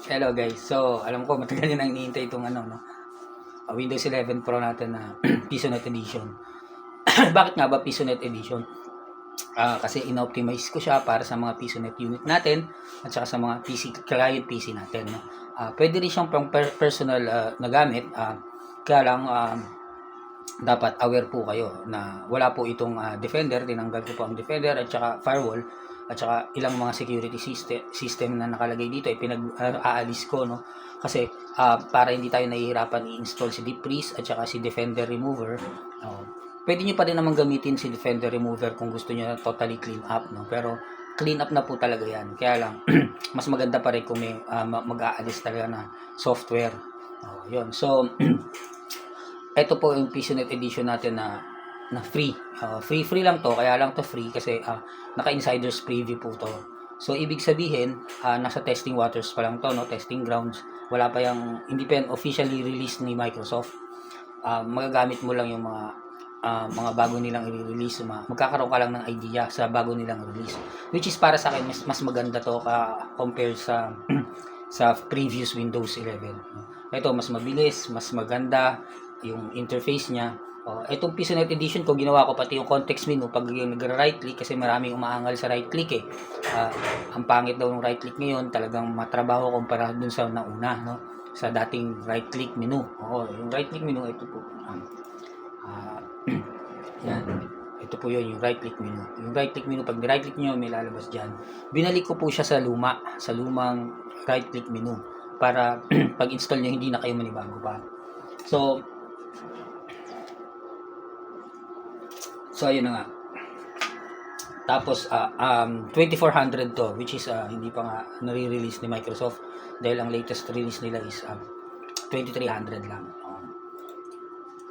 Hello guys. So, alam ko matagal din nang iniintay itong Windows 11 Pro natin na Pisonet Edition. Bakit nga ba Pisonet Edition? Kasi in-optimize ko siya para sa mga Pisonet unit natin at saka sa mga client PC natin. No? Pwede rin siyang pang personal na gamit. Kaya lang dapat aware po kayo na wala po itong Defender. Tinanggal ko po ang Defender at saka firewall at saka ilang mga security system na nakalagay dito ay pinag-aalis ko, no, kasi para hindi tayo nahihirapan i-install si Deep Freeze at saka si Defender Remover. Pwede nyo pa rin naman gamitin si Defender Remover kung gusto nyo na totally clean up, no, pero clean up na po talaga yan, kaya lang mas maganda pa rin kung may mag-aalis talaga na software. Yun, so ito po yung Pisonet Edition natin na free. Free lang to, kaya lang to free kasi naka-insiders preview po to. So ibig sabihin, nasa testing waters pa lang to, no, testing grounds. Wala pa hindi pa yan officially released ni Microsoft. Magagamit mo lang yung mga bago nilang i-release, magkakaroon ka lang ng idea sa bago nilang release. Which is para sa akin mas maganda to compare sa sa previous Windows 11. Ito mas mabilis, mas maganda yung interface niya. Itong Pisonet Edition ko, ginawa ko pati yung context menu pag yung nag-right click kasi maraming umaangal sa right click eh. Ang pangit daw ng right click ngayon, talagang matrabaho kumpara dun sa nauna, no? Sa dating right click menu. Yung right click menu, ito po. Yan. Ito po yun, yung right click menu. Yung right click menu, pag ni-right click nyo, may lalabas dyan. Binalik ko po siya sa lumang right click menu para pag install nyo, hindi na kayo manibago pa. So ayun na nga. Tapos 2400 to, which is hindi pa nga nare-release ni Microsoft dahil ang latest release nila is 2300 lang.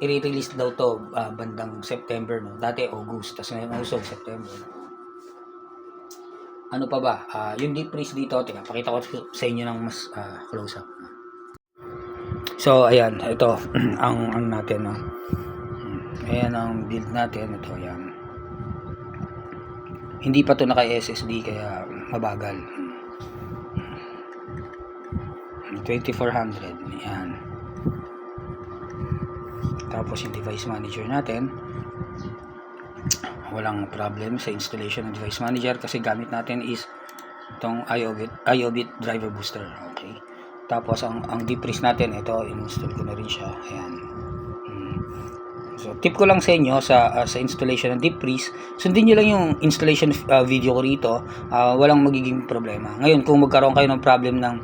I-release daw to bandang September, no. Dati August, tapos ngayon also September. Ano pa ba? Yung Deep Freeze dito, pakita ko sa inyo ng mas close up. So ayan, ito ang natin, no. Ayan ang build natin. Ito, ayan. Hindi pa to naka-SSD kaya mabagal. 2400. Ayan. Tapos yung device manager natin, walang problem sa installation ng device manager kasi gamit natin is itong IOBIT driver booster. Okay. Tapos ang Deep Freeze natin, ito, in-install ko na rin siya. Ayan. So, tip ko lang sa inyo sa installation ng Deep Freeze, sundin nyo lang yung installation video ko rito, walang magiging problema. Ngayon, kung magkaroon kayo ng problem ng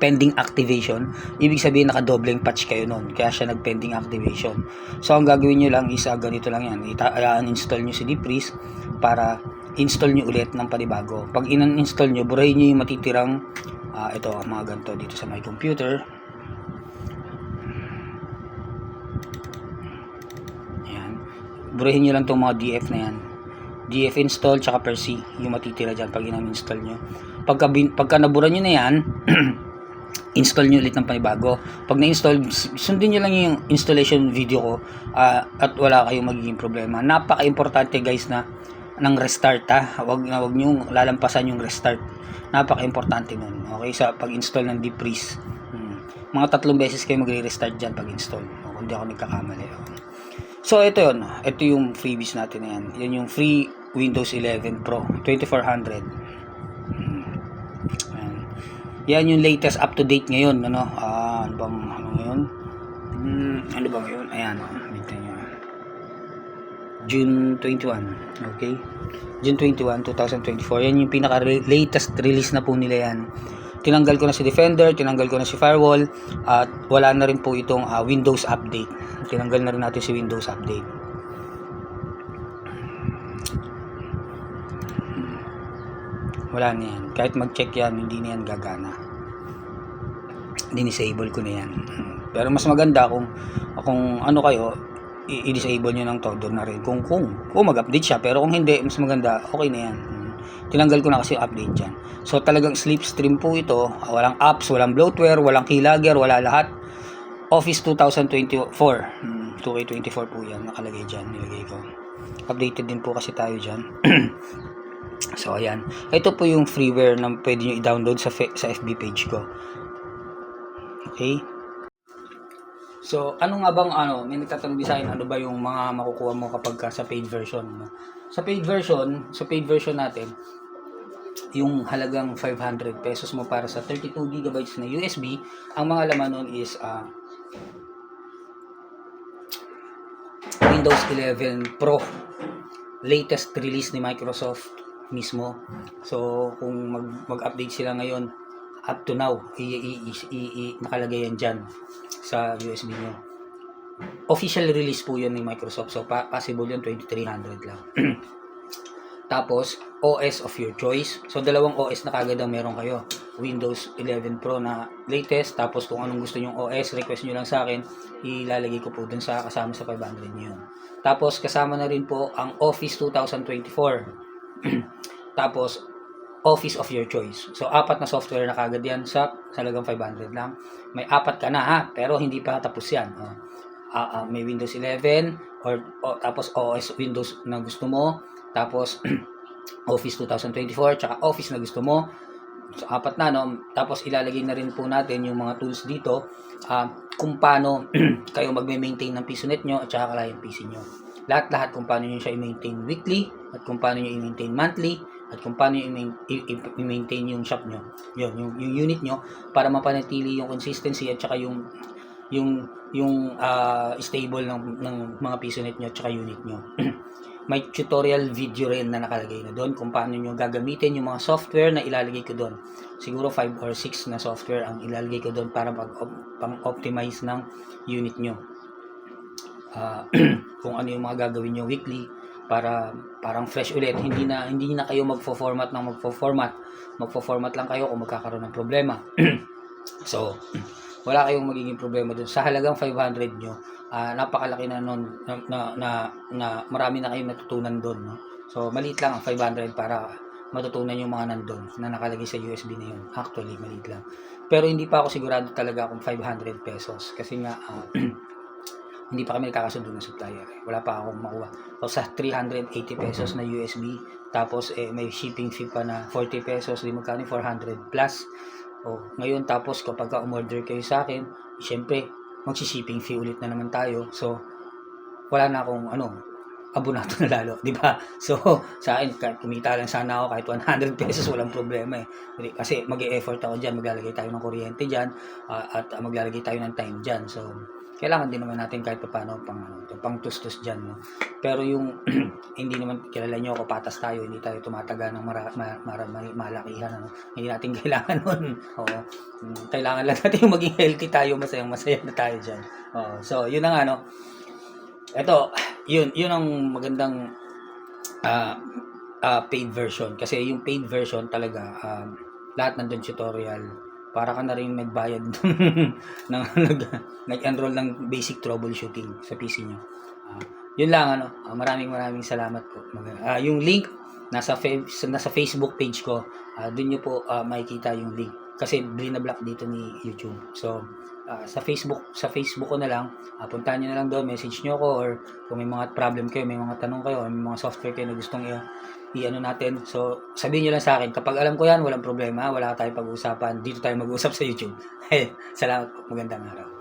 pending activation, ibig sabihin nakadobleng patch kayo nun, kaya siya nag-pending activation. So, ang gagawin nyo lang is ganito lang yan, i-uninstall nyo si Deep Freeze para install nyo ulit ng panibago. Pag in-install nyo, burahin nyo yung matitirang ito, mga ganito dito sa my computer. Burahin nyo lang itong mga DF na yan. DF install tsaka per C yung matitira dyan pag in-install nyo. Pagka nabura nyo na yan, install nyo ulit ng panibago. Pag na-install, sundin nyo lang yung installation video ko at wala kayong magiging problema. Napaka-importante guys ng restart Wag nyo lalampasan yung restart. Napaka-importante nun. Okay, sa pag-install ng Deep Freeze. Mga 3 beses kayo magre-restart dyan pag-install. Kung di ako nagkakamali. So ito yun, ito yung freebies natin na yan. Yan yung free Windows 11 Pro 2400. Yan yung latest up to date ngayon, ano? Ano ngayon? Ano ba ngayon? Ayan, dito nyo. June 21, okay? June 21, 2024. Yan yung pinaka latest release na po nila yan. Tinanggal ko na si Defender, tinanggal ko na si Firewall, at wala na rin po itong Windows Update. Tinanggal na rin natin si Windows Update. Wala na yan. Kahit mag-check yan, hindi na yan gagana. Dinisable ko na yan. Pero mas maganda kung ano kayo, i-disable nyo ng todo na rin. Kung mag-update siya, pero kung hindi, mas maganda, okay na yan. Tinanggal ko na kasi yung update dyan. So talagang slipstream po ito. Walang apps, walang bloatware, walang keylogger, wala lahat. Office 2024. 2K24 po yan. Nakalagay dyan. Nilagay ko. Updated din po kasi tayo dyan. So, ayan. Ito po yung freeware na pwede nyo i-download sa FB page ko. Okay? So, ano nga bang may nagtatanong din sa akin, ano ba yung mga makukuha mo kapag sa paid version, no? Sa paid version natin, yung halagang 500 pesos mo para sa 32 gigabytes na USB, ang mga laman nun is Windows 11 Pro, latest release ni Microsoft mismo. So, kung mag-update sila ngayon, up to now, nakalagay yan dyan sa USB nyo. Official release po yun ni Microsoft. So, possible yun, 2300 lang. Tapos, OS of your choice. So, dalawang OS na kagad ang meron kayo. Windows 11 Pro na latest. Tapos, kung anong gusto nyong OS, request nyo lang sa akin. Ilalagay ko po dun sa kasama sa 500 nyo. Tapos, kasama na rin po ang Office 2024. Tapos, Office of your choice. So, 4 na software na kagad yan sa halagang 500 lang. May 4 ka na ha, pero hindi pa tapos yan. May Windows 11 tapos OS Windows na gusto mo, tapos Office 2024 tsaka Office na gusto mo. So, 4 na, no? Tapos ilalagay na rin po natin yung mga tools dito, kung paano kayo magme-maintain ng PisoNet nyo at saka client PC nyo. Lahat kung paano nyo siya i-maintain weekly at kung paano nyo i-maintain monthly at kung paano i-maintain yung shop nyo, yung unit nyo, para mapanatili yung consistency at saka yung stable ng mga PisoNet nyo at saka unit nyo. May tutorial video rin na nakalagay na doon kung paano nyo gagamitin yung mga software na ilalagay ko doon. Siguro 5 or 6 na software ang ilalagay ko doon para pang-optimize ng unit nyo. Kung ano yung mga gagawin nyo weekly para parang fresh ulit, hindi na kayo magfo-format lang kayo kung magkakaroon ng problema. So, wala kayong magiging problema dun. Sa halagang 500 nyo, napakalaki na nun, na marami na kayong natutunan dun, no? So, maliit lang ang 500 para matutunan yung mga nandun na nakalagay sa USB na yun. Actually, maliit lang. Pero hindi pa ako sigurado talaga kung 500 pesos. Kasi nga, hindi pa kami nakakasundo ng supplier. Wala pa akong makuha. So, sa 380 pesos na USB, tapos may shipping fee pa na 40 pesos, di magkano 400 plus. Ngayon, tapos kapag umorder kayo sa akin, syempre, magsi-shipping fee ulit na naman tayo. So, wala na akong abonato na lalo, di ba? So, sa akin, kumita lang sana ako kahit 100 pesos, walang problema eh. Kasi mag-e-effort ako dyan, maglalagay tayo ng kuryente dyan, at maglalagay tayo ng time dyan. So, kailangan din naman natin kahit paano pang tustos dyan, no? Pero yung hindi naman, kilala nyo ako, patas tayo, hindi tayo tumataga ng malakihan, hindi natin kailangan nun. Kailangan lang natin yung maging healthy tayo, masaya na tayo dyan. So, yun na nga, no? Ito, yun ang magandang paid version. Kasi yung paid version talaga, lahat nandun tutorial. Para ka na rin nagbayad nag-enroll ng basic troubleshooting sa PC nyo. Yun lang, maraming salamat po. Yung link nasa Facebook page ko, doon nyo po makikita yung link. Kasi binablock dito ni YouTube. So, sa Facebook ko na lang, puntahan nyo na lang doon, message nyo ako, or kung may mga problem kayo, may mga tanong kayo, may mga software kayo na gustong i-ano natin. So, sabihin nyo lang sa akin. Kapag alam ko yan, walang problema, wala tayong pag-uusapan. Dito tayo mag-uusap sa YouTube. Salamat po. Magandang araw.